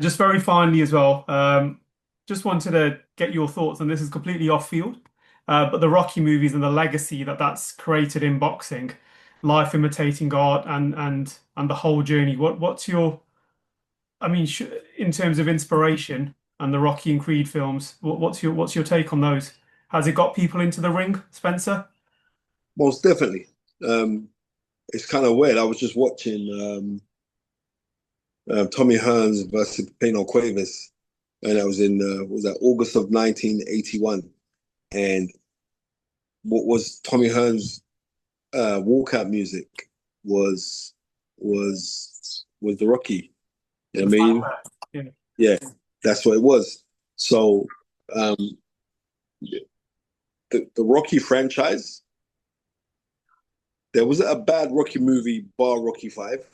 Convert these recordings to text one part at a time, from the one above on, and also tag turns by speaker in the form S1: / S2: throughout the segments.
S1: Just very finally as well, just wanted to get your thoughts, and this is completely off field, but the Rocky movies and the legacy that that's created in boxing, life imitating art, and the whole journey. What's your, I mean, sh in terms of inspiration and the Rocky and Creed films, what's your take on those? Has it got people into the ring, Spencer?
S2: Most definitely. Um, it's kind of weird. I was just watching Tommy Hearns versus Pino Cuevas, and that was in was that August of 1981. And what was Tommy Hearns' walkout music was was the Rocky. You know
S1: The
S2: what I
S1: fact
S2: mean?
S1: that, yeah,
S2: Yeah, that's what it was. So um, the Rocky franchise, there wasn't a bad Rocky movie bar Rocky Five,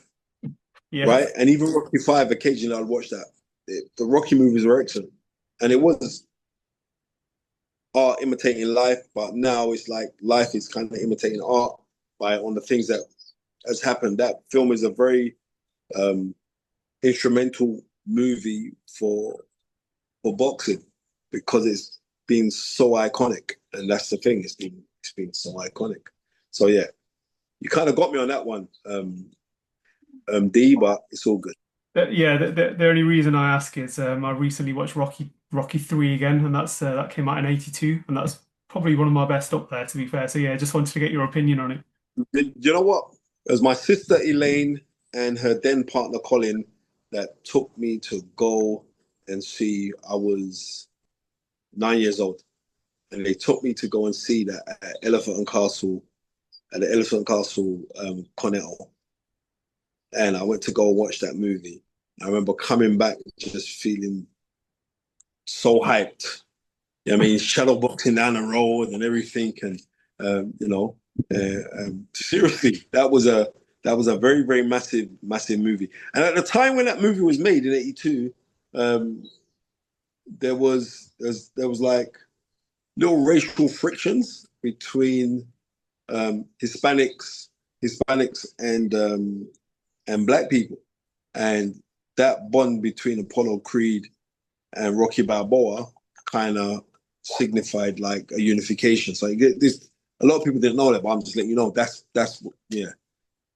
S1: yeah,
S2: right? And even Rocky Five, occasionally I'd watch that. The Rocky movies were excellent, and it was art imitating life, but now it's like life is kind of imitating art by on the things that has happened. That film is a very um, instrumental movie for boxing because it's been so iconic, and that's the thing. It's been so iconic. So yeah, you kind of got me on that one, D, but it's all good.
S1: yeah. The only reason I ask is I recently watched Rocky 3 again, and that came out in '82, and that's probably one of my best up there, to be fair. So yeah, just wanted to get your opinion on it.
S2: You know what? It was my sister Elaine and her then partner Colin that took me to go and see. I was 9 years old, and they took me to go and see that at Elephant and Castle, at the Elephant and Castle Connell. And I went to go and watch that movie. I remember coming back just feeling so hyped. You know what I mean, shadow boxing down the road and everything, and you know, seriously, that was a very very massive movie. And at the time when that movie was made in '82, um, there was like little racial frictions between Hispanics and black people, and that bond between Apollo Creed and Rocky Balboa kind of signified like a unification. So you get this. A lot of people didn't know that, but I'm just letting you know that's yeah.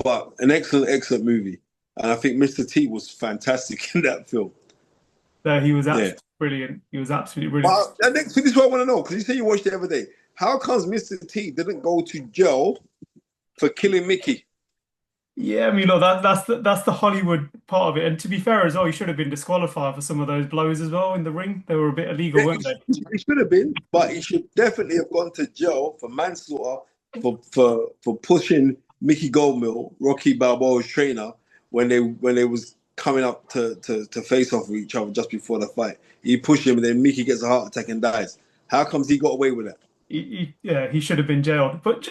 S2: But an excellent movie, and I think Mr. T was fantastic in that film.
S1: So he was
S2: Yeah.
S1: absolutely brilliant. He was absolutely brilliant.
S2: But the next thing is what I want to know because you say you watched it every day. How comes Mr. T didn't go to jail for killing Mickey?
S1: Yeah, I mean, look, that's the Hollywood part of it. And to be fair as well, he should have been disqualified for some of those blows as well in the ring. They were a bit illegal,
S2: Yeah,
S1: weren't they?
S2: he should have been, but he should definitely have gone to jail for manslaughter for pushing Mickey Goldmill, Rocky Balboa's trainer, when they was coming up to face off with each other just before the fight. He pushed him, and then Mickey gets a heart attack and dies. How comes he got away with that?
S1: Yeah, he should have been jailed. But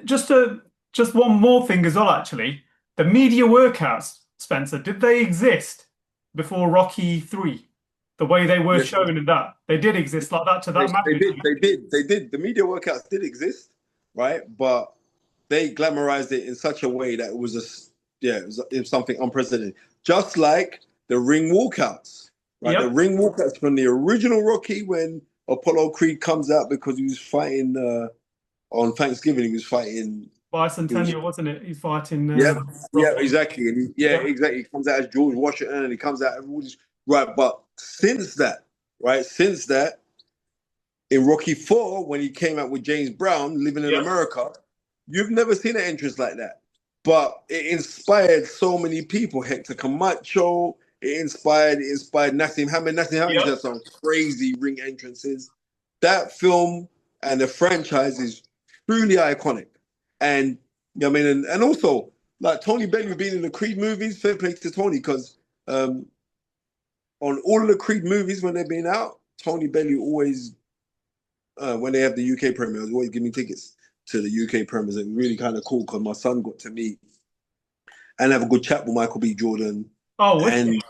S1: just a just one more thing as well, actually. The media workouts, Spencer, did they exist before Rocky 3? The way they were
S2: Yes,
S1: shown in that. They did exist like that to that
S2: they did.
S1: magnitude.
S2: They did. The media workouts did exist, right? But they glamorized it in such a way that it was yeah, it was something unprecedented. Just like the ring walkouts, right? The
S1: Yep.
S2: ring walkouts from the original Rocky when Apollo Creed comes out because he was fighting on Thanksgiving. He was fighting. He was
S1: Bicentennial, wasn't it? He's fighting
S2: yeah, yeah,
S1: Rocky.
S2: exactly. And yeah,
S1: Yep.
S2: exactly. He comes out as George Washington, and he comes out as all this, right. But since that, right, since that, in Rocky Four, when he came out with James Brown, living in
S1: Yep.
S2: America, you've never seen an entrance like that. But it inspired so many people. Hector Camacho, it inspired Nassim Hamed. Nassim Hamed used to
S1: Yep.
S2: have some crazy ring entrances. That film and the franchise is truly iconic. And you know what I mean, and also like Tony Bellew being in the Creed movies, fair play to Tony, because um, on all of the Creed movies when they've been out, Tony Bellew always when they have the UK premieres, always give me tickets to the UK premieres. It's really kind of cool because my son got to meet and have a good chat with Michael B. Jordan
S1: Oh, wicked.
S2: and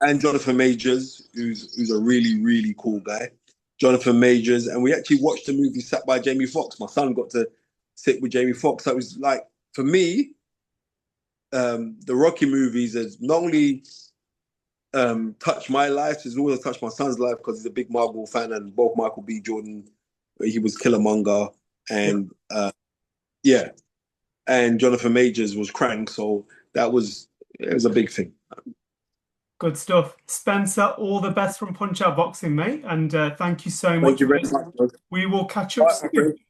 S2: and Jonathan Majors, who's a really cool guy. Jonathan Majors, and we actually watched the movie sat by Jamie Foxx. My son got to sit with Jamie Foxx. So it was like for me, the Rocky movies is not only touched my life. It's always touched my son's life because he's a big Marvel fan, and both Michael B. Jordan, he was Killmonger,
S1: Yeah.
S2: and yeah, and Jonathan Majors was Krang. So that was it was a big thing.
S1: Good stuff. Spencer, all the best from Punch Out Boxing, mate. And thank you so
S2: Thank
S1: much
S2: you
S1: for
S2: very
S1: this.
S2: much.
S1: We will catch
S2: All
S1: up
S2: right, my friend.
S1: soon.